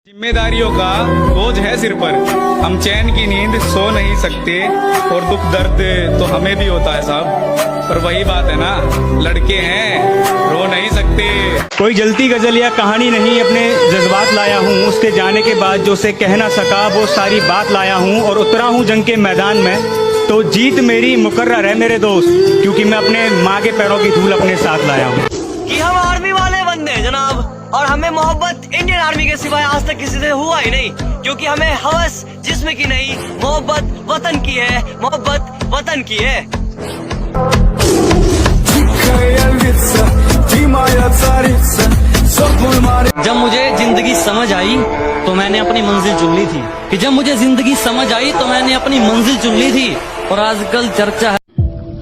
जिम्मेदारियों का बोझ है सिर पर, हम चैन की नींद सो नहीं सकते और दुख दर्द तो हमें भी होता है साहब, पर वही बात है ना, लड़के हैं रो नहीं सकते। कोई जलती गजल या कहानी नहीं, अपने जज्बात लाया हूँ। उसके जाने के बाद जो उसे कह ना सका वो सारी बात लाया हूँ। और उतरा हूँ जंग के मैदान में तो जीत मेरी मुकर्रर है मेरे दोस्त, क्योंकि मैं अपने माँ के पैरों की धूल अपने साथ लाया हूँ। कि हम आर्मी वाले बंदे हैं जनाब, और हमें मोहब्बत इंडियन आर्मी के सिवाय आज तक किसी से हुआ ही नहीं, क्योंकि हमें हवस जिस्म की नहीं, मोहब्बत वतन की है, मोहब्बत वतन की है। जब मुझे जिंदगी समझ आई तो मैंने अपनी मंजिल चुन ली थी, कि जब मुझे जिंदगी समझ आई तो मैंने अपनी मंजिल चुन ली थी। और आजकल चर्चा है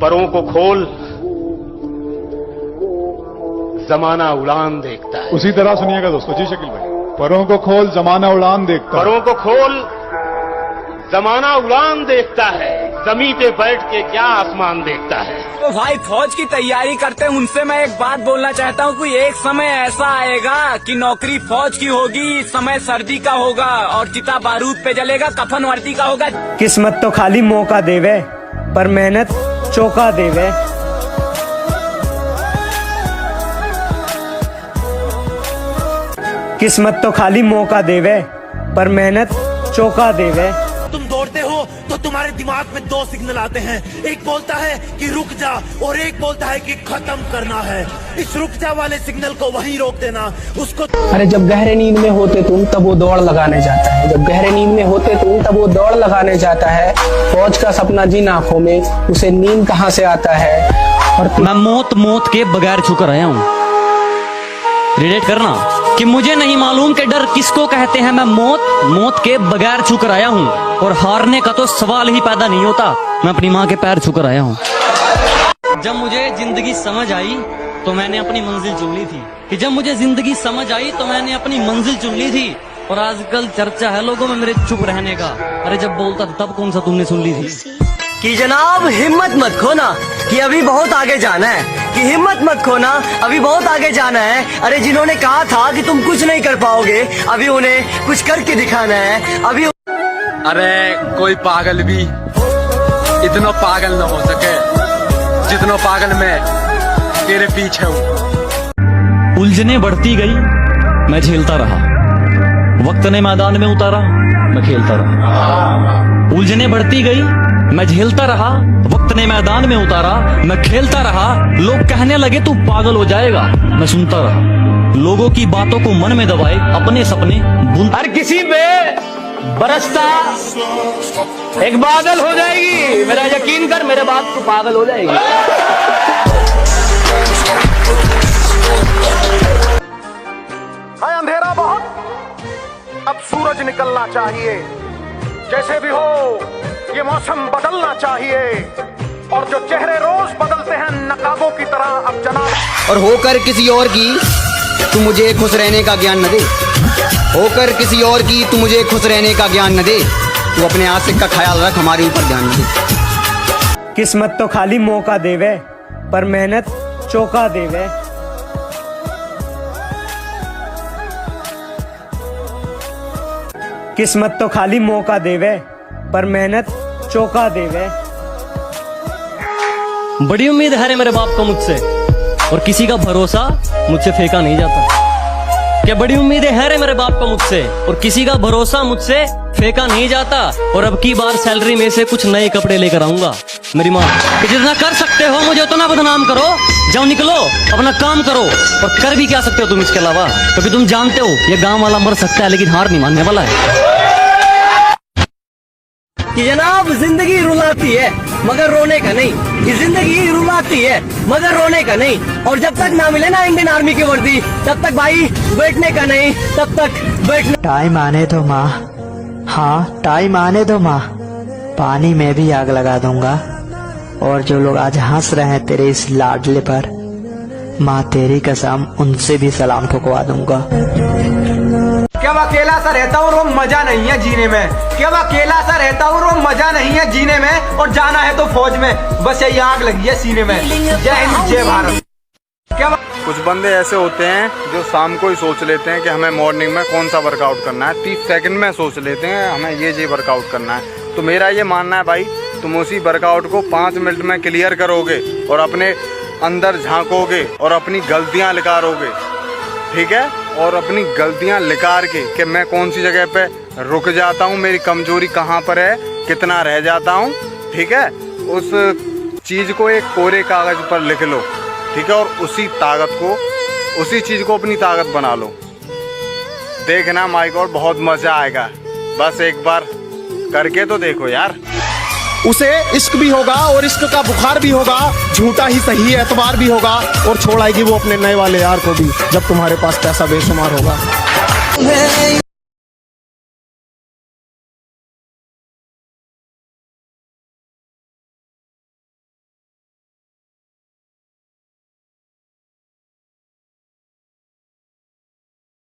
परों को खोल, जमाना उड़ान देखता है। उसी तरह सुनिएगा दोस्तों। जी शकील भाई, परों को खोल जमाना उड़ान देखता है। परों को खोल, जमाना उड़ान देखता है, जमीन पे बैठ के क्या आसमान देखता है। तो भाई फौज की तैयारी करते हैं, उनसे मैं एक बात बोलना चाहता हूँ कि एक समय ऐसा आएगा कि नौकरी फौज की होगी, समय सर्दी का होगा और चिता बारूद पे जलेगा, कफन वर्दी का होगा। किस्मत तो खाली मौका देवे पर मेहनत चौका देवे। किस्मत तो खाली मौका देवे पर मेहनत चौका देवे। तुम दौड़ते हो तो तुम्हारे दिमाग में दो सिग्नल आते हैं, एक बोलता है कि रुक जा और एक बोलता है कि खत्म करना है। इस रुक जा वाले सिग्नल को वहीं रोक देना, उसको। अरे जब गहरे नींद में होते तुम तब वो दौड़ लगाने जाता है, जब गहरे नींद में होते तुम तब वो दौड़ लगाने जाता है। फौज का सपना जिन आंखों में, उसे नींद कहाँ से आता है। और मैं मौत के बगैर छुकर आया हूँ। रिलेट करना कि मुझे नहीं मालूम कि डर किसको कहते हैं। मैं मौत के बगैर छुकर आया हूँ, और हारने का तो सवाल ही पैदा नहीं होता। मैं अपनी माँ के पैर छुकर आया हूँ। जब मुझे जिंदगी समझ आई तो मैंने अपनी मंजिल चुन ली थी, कि जब मुझे जिंदगी समझ आई तो मैंने अपनी मंजिल चुन ली थी। और आजकल चर्चा है लोगों में मेरे चुप रहने का। अरे जब बोलता था तब कौन सा तुमने सुन ली थी। कि जनाब हिम्मत मत खोना, कि अभी बहुत आगे जाना है, कि हिम्मत मत खोना, अभी बहुत आगे जाना है। अरे जिन्होंने कहा था कि तुम कुछ नहीं कर पाओगे, अभी उन्हें कुछ करके दिखाना है। अभी अरे कोई पागल भी इतना पागल न हो सके जितना पागल मैं तेरे पीछे हूँ। उलझने बढ़ती गई, मैं झेलता रहा। वक्त ने मैदान में उतारा, मैं खेलता रहा। उलझने बढ़ती गई, मैं झेलता रहा। वक्त ने मैदान में उतारा, मैं खेलता रहा। लोग कहने लगे तू पागल हो जाएगा, मैं सुनता रहा। लोगों की बातों को मन में दबाए, अपने सपने बुन। हर किसी पे बरसता एक बादल हो जाएगी, मेरा यकीन कर, मेरे बात को पागल हो जाएगी। है अंधेरा बहुत, अब सूरज निकलना चाहिए। जैसे भी हो ये मौसम बदलना चाहिए, और जो चेहरे रोज बदलते हैं नकाबों की तरह, अब जनाब। और होकर किसी और की तू मुझे खुश रहने का ज्ञान न दे, होकर किसी और की तू मुझे खुश रहने का ज्ञान न दे। तू अपने आशिक का ख्याल रख, हमारे ऊपर ध्यान न दे। किस्मत तो खाली मौका देवे पर मेहनत चौका देवे। किस्मत तो खाली मौका देवे पर मेहनत चौका देवे। बड़ी उम्मीद है मेरे बाप को मुझसे, और किसी का भरोसा मुझसे फेंका नहीं जाता। क्या बड़ी उम्मीदें है रे मेरे बाप को मुझसे, और किसी का भरोसा मुझसे फेंका नहीं जाता। और अब की बार सैलरी में से कुछ नए कपड़े लेकर आऊंगा। मेरी माँ कि जितना कर सकते हो मुझे उतना बदनाम करो, जाओ निकलो अपना काम करो। और कर भी क्या सकते हो तुम इसके अलावा, क्योंकि तुम जानते हो ये गांव वाला मर सकता है लेकिन हार नहीं मानने वाला है। कि जनाब जिंदगी रुलाती है मगर रोने का नहीं, कि जिंदगी रुलाती है मगर रोने का नहीं। और जब तक ना मिले ना इंडियन आर्मी की वर्दी, तब तक भाई बैठने का नहीं, तब तक बैठने। टाइम आने दो माँ, हाँ टाइम आने दो माँ, पानी में भी आग लगा दूंगा। और जो लोग आज हंस रहे हैं तेरे इस लाडले पर, माँ तेरी कसम उनसे भी सलाम ठुकवा दूंगा। क्या अकेला सा रहता हूँ वो मजा नहीं है जीने में, क्या अकेला सा रहता हूँ वो मजा नहीं है जीने में। और जाना है तो फौज में, बस यही आग लगी है सीने में। जय हिंद जय भारत। क्या कुछ बंदे ऐसे होते हैं जो शाम को ही सोच लेते हैं कि हमें मॉर्निंग में कौन सा वर्कआउट करना है, 30 सेकंड में सोच लेते हैं हमें ये वर्कआउट करना है। तो मेरा ये मानना है भाई, तुम उसी वर्कआउट को 5 मिनट में क्लियर करोगे और अपने अंदर झांकोगे और अपनी गलतियाँ निकारोगे, ठीक है, और अपनी गलतियाँ निकाल के कि मैं कौन सी जगह पे रुक जाता हूँ, मेरी कमजोरी कहाँ पर है, कितना रह जाता हूँ, ठीक है, उस चीज़ को एक कोरे कागज़ पर लिख लो, ठीक है, और उसी चीज़ को अपनी ताकत बना लो। देखना माय गॉड बहुत मज़ा आएगा, बस एक बार करके तो देखो यार। उसे इश्क भी होगा और इश्क का बुखार भी होगा, झूठा ही सही एतबार भी होगा, और छोड़ाएगी वो अपने नए वाले यार को भी जब तुम्हारे पास पैसा बेशुमार होगा।